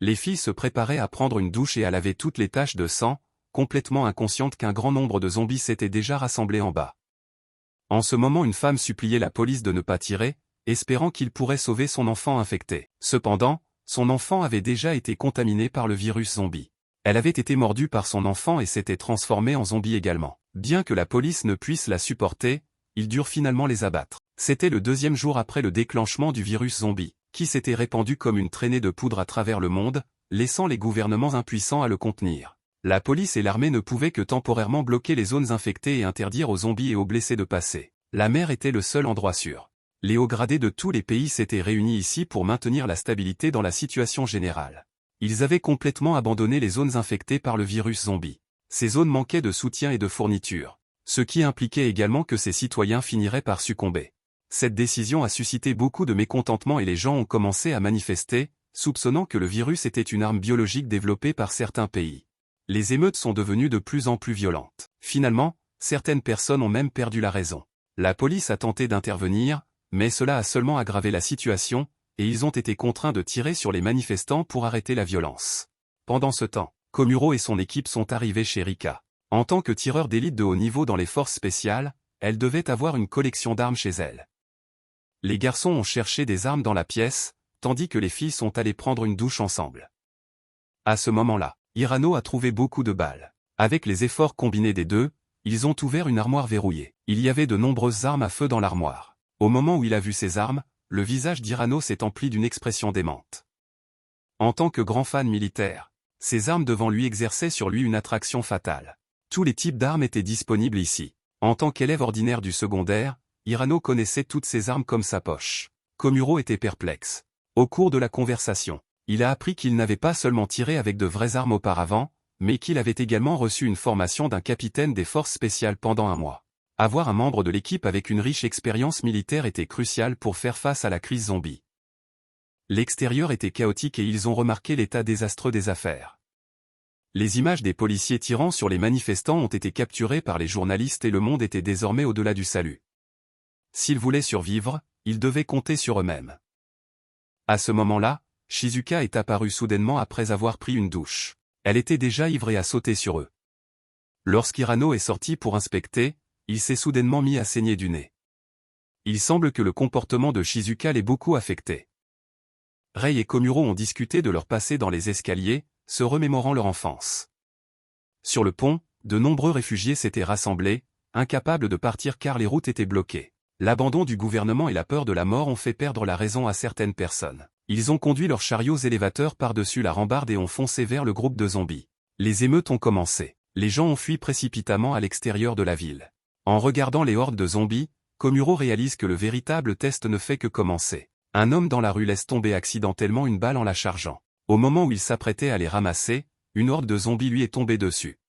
Les filles se préparaient à prendre une douche et à laver toutes les taches de sang, complètement inconscientes qu'un grand nombre de zombies s'étaient déjà rassemblés en bas. En ce moment, une femme suppliait la police de ne pas tirer, espérant qu'il pourrait sauver son enfant infecté. Cependant, son enfant avait déjà été contaminé par le virus zombie. Elle avait été mordue par son enfant et s'était transformée en zombie également. Bien que la police ne puisse la supporter, ils durent finalement les abattre. C'était le 2e jour après le déclenchement du virus zombie, qui s'était répandu comme une traînée de poudre à travers le monde, laissant les gouvernements impuissants à le contenir. La police et l'armée ne pouvaient que temporairement bloquer les zones infectées et interdire aux zombies et aux blessés de passer. La mer était le seul endroit sûr. Les hauts gradés de tous les pays s'étaient réunis ici pour maintenir la stabilité dans la situation générale. Ils avaient complètement abandonné les zones infectées par le virus zombie. Ces zones manquaient de soutien et de fournitures, ce qui impliquait également que ces citoyens finiraient par succomber. Cette décision a suscité beaucoup de mécontentement et les gens ont commencé à manifester, soupçonnant que le virus était une arme biologique développée par certains pays. Les émeutes sont devenues de plus en plus violentes. Finalement, certaines personnes ont même perdu la raison. La police a tenté d'intervenir, mais cela a seulement aggravé la situation, et ils ont été contraints de tirer sur les manifestants pour arrêter la violence. Pendant ce temps, Komuro et son équipe sont arrivés chez Rika. En tant que tireur d'élite de haut niveau dans les forces spéciales, elle devait avoir une collection d'armes chez elle. Les garçons ont cherché des armes dans la pièce, tandis que les filles sont allées prendre une douche ensemble. À ce moment-là, Hirano a trouvé beaucoup de balles. Avec les efforts combinés des deux, ils ont ouvert une armoire verrouillée. Il y avait de nombreuses armes à feu dans l'armoire. Au moment où il a vu ces armes, le visage d'Hirano s'est empli d'une expression démente. En tant que grand fan militaire, ces armes devant lui exerçaient sur lui une attraction fatale. Tous les types d'armes étaient disponibles ici. En tant qu'élève ordinaire du secondaire, Hirano connaissait toutes ces armes comme sa poche. Komuro était perplexe. Au cours de la conversation, il a appris qu'il n'avait pas seulement tiré avec de vraies armes auparavant, mais qu'il avait également reçu une formation d'un capitaine des forces spéciales pendant un mois. Avoir un membre de l'équipe avec une riche expérience militaire était crucial pour faire face à la crise zombie. L'extérieur était chaotique et ils ont remarqué l'état désastreux des affaires. Les images des policiers tirant sur les manifestants ont été capturées par les journalistes et le monde était désormais au-delà du salut. S'ils voulaient survivre, ils devaient compter sur eux-mêmes. À ce moment-là, Shizuka est apparue soudainement après avoir pris une douche. Elle était déjà ivre et a sauté sur eux. Lorsqu'Hirano est sorti pour inspecter, il s'est soudainement mis à saigner du nez. Il semble que le comportement de Shizuka l'ait beaucoup affecté. Rei et Komuro ont discuté de leur passé dans les escaliers, se remémorant leur enfance. Sur le pont, de nombreux réfugiés s'étaient rassemblés, incapables de partir car les routes étaient bloquées. L'abandon du gouvernement et la peur de la mort ont fait perdre la raison à certaines personnes. Ils ont conduit leurs chariots élévateurs par-dessus la rambarde et ont foncé vers le groupe de zombies. Les émeutes ont commencé. Les gens ont fui précipitamment à l'extérieur de la ville. En regardant les hordes de zombies, Komuro réalise que le véritable test ne fait que commencer. Un homme dans la rue laisse tomber accidentellement une balle en la chargeant. Au moment où il s'apprêtait à les ramasser, une horde de zombies lui est tombée dessus.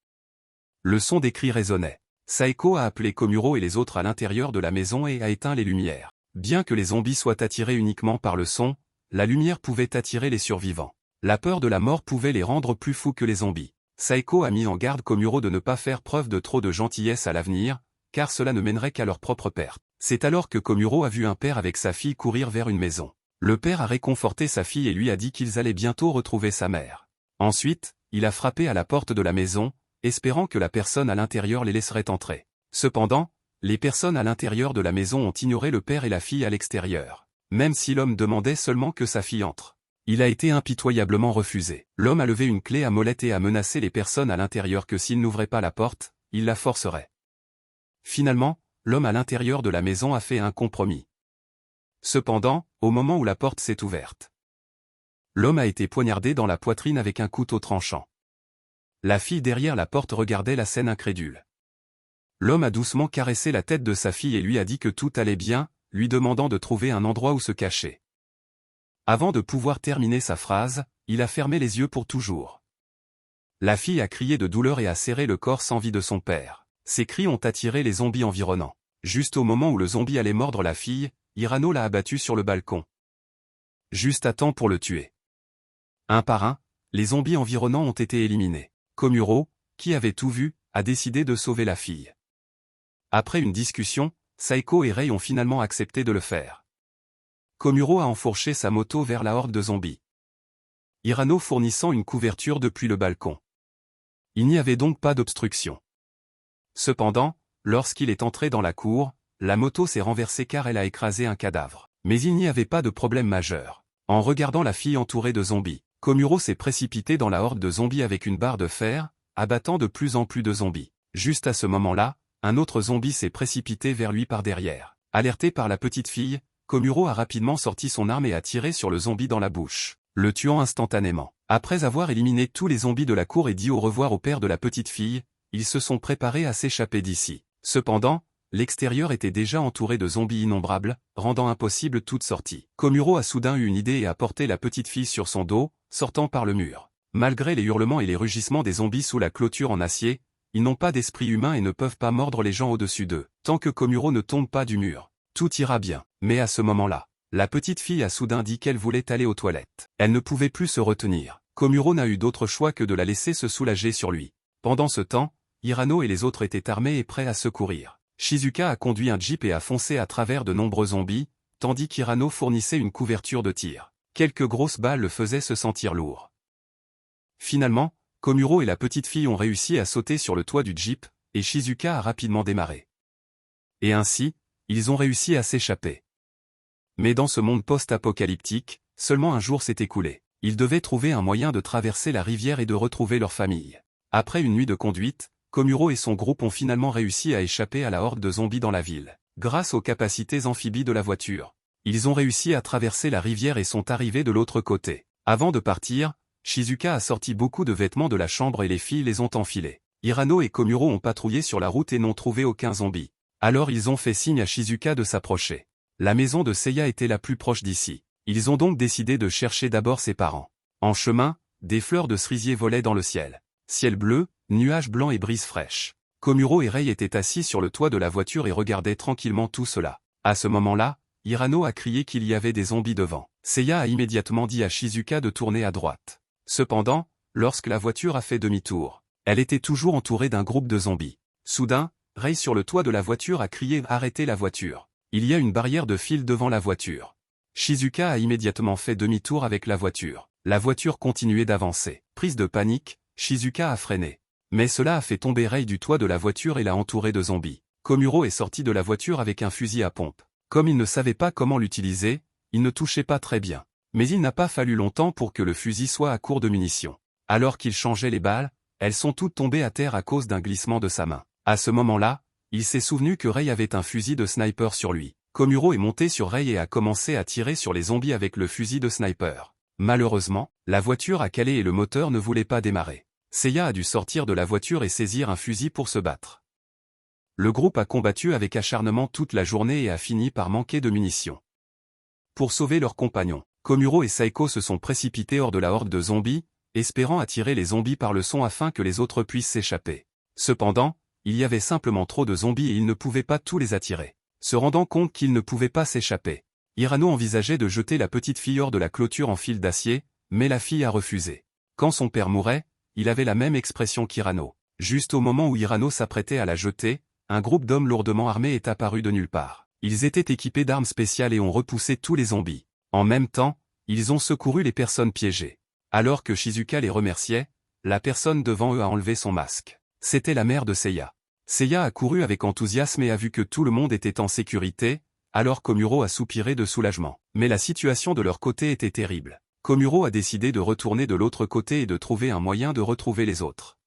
Le son des cris résonnait. Saeko a appelé Komuro et les autres à l'intérieur de la maison et a éteint les lumières. Bien que les zombies soient attirés uniquement par le son, la lumière pouvait attirer les survivants. La peur de la mort pouvait les rendre plus fous que les zombies. Saeko a mis en garde Komuro de ne pas faire preuve de trop de gentillesse à l'avenir, car cela ne mènerait qu'à leur propre perte. C'est alors que Komuro a vu un père avec sa fille courir vers une maison. Le père a réconforté sa fille et lui a dit qu'ils allaient bientôt retrouver sa mère. Ensuite, il a frappé à la porte de la maison, espérant que la personne à l'intérieur les laisserait entrer. Cependant, les personnes à l'intérieur de la maison ont ignoré le père et la fille à l'extérieur. Même si l'homme demandait seulement que sa fille entre. Il a été impitoyablement refusé. L'homme a levé une clé à molette et a menacé les personnes à l'intérieur que s'ils n'ouvraient pas la porte, il la forcerait. Finalement, l'homme à l'intérieur de la maison a fait un compromis. Cependant, au moment où la porte s'est ouverte, l'homme a été poignardé dans la poitrine avec un couteau tranchant. La fille derrière la porte regardait la scène incrédule. L'homme a doucement caressé la tête de sa fille et lui a dit que tout allait bien, lui demandant de trouver un endroit où se cacher. Avant de pouvoir terminer sa phrase, il a fermé les yeux pour toujours. La fille a crié de douleur et a serré le corps sans vie de son père. Ces cris ont attiré les zombies environnants. Juste au moment où le zombie allait mordre la fille, Hirano l'a abattu sur le balcon. Juste à temps pour le tuer. Un par un, les zombies environnants ont été éliminés. Komuro, qui avait tout vu, a décidé de sauver la fille. Après une discussion, Saeko et Rei ont finalement accepté de le faire. Komuro a enfourché sa moto vers la horde de zombies. Hirano fournissant une couverture depuis le balcon. Il n'y avait donc pas d'obstruction. Cependant, lorsqu'il est entré dans la cour, la moto s'est renversée car elle a écrasé un cadavre. Mais il n'y avait pas de problème majeur. En regardant la fille entourée de zombies, Komuro s'est précipité dans la horde de zombies avec une barre de fer, abattant de plus en plus de zombies. Juste à ce moment-là, un autre zombie s'est précipité vers lui par derrière. Alerté par la petite fille, Komuro a rapidement sorti son arme et a tiré sur le zombie dans la bouche, le tuant instantanément. Après avoir éliminé tous les zombies de la cour et dit au revoir au père de la petite fille, ils se sont préparés à s'échapper d'ici. Cependant, l'extérieur était déjà entouré de zombies innombrables, rendant impossible toute sortie. Komuro a soudain eu une idée et a porté la petite fille sur son dos, sortant par le mur. Malgré les hurlements et les rugissements des zombies sous la clôture en acier, ils n'ont pas d'esprit humain et ne peuvent pas mordre les gens au-dessus d'eux. Tant que Komuro ne tombe pas du mur, tout ira bien. Mais à ce moment-là, la petite fille a soudain dit qu'elle voulait aller aux toilettes. Elle ne pouvait plus se retenir. Komuro n'a eu d'autre choix que de la laisser se soulager sur lui. Pendant ce temps, Hirano et les autres étaient armés et prêts à secourir. Shizuka a conduit un jeep et a foncé à travers de nombreux zombies, tandis qu'Hirano fournissait une couverture de tir. Quelques grosses balles le faisaient se sentir lourd. Finalement, Komuro et la petite fille ont réussi à sauter sur le toit du jeep, et Shizuka a rapidement démarré. Et ainsi, ils ont réussi à s'échapper. Mais dans ce monde post-apocalyptique, seulement un jour s'est écoulé. Ils devaient trouver un moyen de traverser la rivière et de retrouver leur famille. Après une nuit de conduite, Komuro et son groupe ont finalement réussi à échapper à la horde de zombies dans la ville. Grâce aux capacités amphibies de la voiture, ils ont réussi à traverser la rivière et sont arrivés de l'autre côté. Avant de partir, Shizuka a sorti beaucoup de vêtements de la chambre et les filles les ont enfilés. Hirano et Komuro ont patrouillé sur la route et n'ont trouvé aucun zombie. Alors ils ont fait signe à Shizuka de s'approcher. La maison de Seiya était la plus proche d'ici. Ils ont donc décidé de chercher d'abord ses parents. En chemin, des fleurs de cerisier volaient dans le ciel. Ciel bleu, nuages blancs et brise fraîche. Komuro et Rei étaient assis sur le toit de la voiture et regardaient tranquillement tout cela. À ce moment-là, Hirano a crié qu'il y avait des zombies devant. Seiya a immédiatement dit à Shizuka de tourner à droite. Cependant, lorsque la voiture a fait demi-tour, elle était toujours entourée d'un groupe de zombies. Soudain, Rei sur le toit de la voiture a crié « Arrêtez la voiture !» Il y a une barrière de fil devant la voiture. Shizuka a immédiatement fait demi-tour avec la voiture. La voiture continuait d'avancer. Prise de panique, Shizuka a freiné. Mais cela a fait tomber Rei du toit de la voiture et l'a entouré de zombies. Komuro est sorti de la voiture avec un fusil à pompe. Comme il ne savait pas comment l'utiliser, il ne touchait pas très bien. Mais il n'a pas fallu longtemps pour que le fusil soit à court de munitions. Alors qu'il changeait les balles, elles sont toutes tombées à terre à cause d'un glissement de sa main. À ce moment-là, il s'est souvenu que Rei avait un fusil de sniper sur lui. Komuro est monté sur Rei et a commencé à tirer sur les zombies avec le fusil de sniper. Malheureusement, la voiture a calé et le moteur ne voulait pas démarrer. Seiya a dû sortir de la voiture et saisir un fusil pour se battre. Le groupe a combattu avec acharnement toute la journée et a fini par manquer de munitions. Pour sauver leurs compagnons, Komuro et Saeko se sont précipités hors de la horde de zombies, espérant attirer les zombies par le son afin que les autres puissent s'échapper. Cependant, il y avait simplement trop de zombies et ils ne pouvaient pas tous les attirer. Se rendant compte qu'ils ne pouvaient pas s'échapper, Hirano envisageait de jeter la petite fille hors de la clôture en fil d'acier, mais la fille a refusé. Quand son père mourait, il avait la même expression qu'Hirano. Juste au moment où Hirano s'apprêtait à la jeter, un groupe d'hommes lourdement armés est apparu de nulle part. Ils étaient équipés d'armes spéciales et ont repoussé tous les zombies. En même temps, ils ont secouru les personnes piégées. Alors que Shizuka les remerciait, la personne devant eux a enlevé son masque. C'était la mère de Seiya. Seiya a couru avec enthousiasme et a vu que tout le monde était en sécurité, alors Komuro a soupiré de soulagement. Mais la situation de leur côté était terrible. Komuro a décidé de retourner de l'autre côté et de trouver un moyen de retrouver les autres.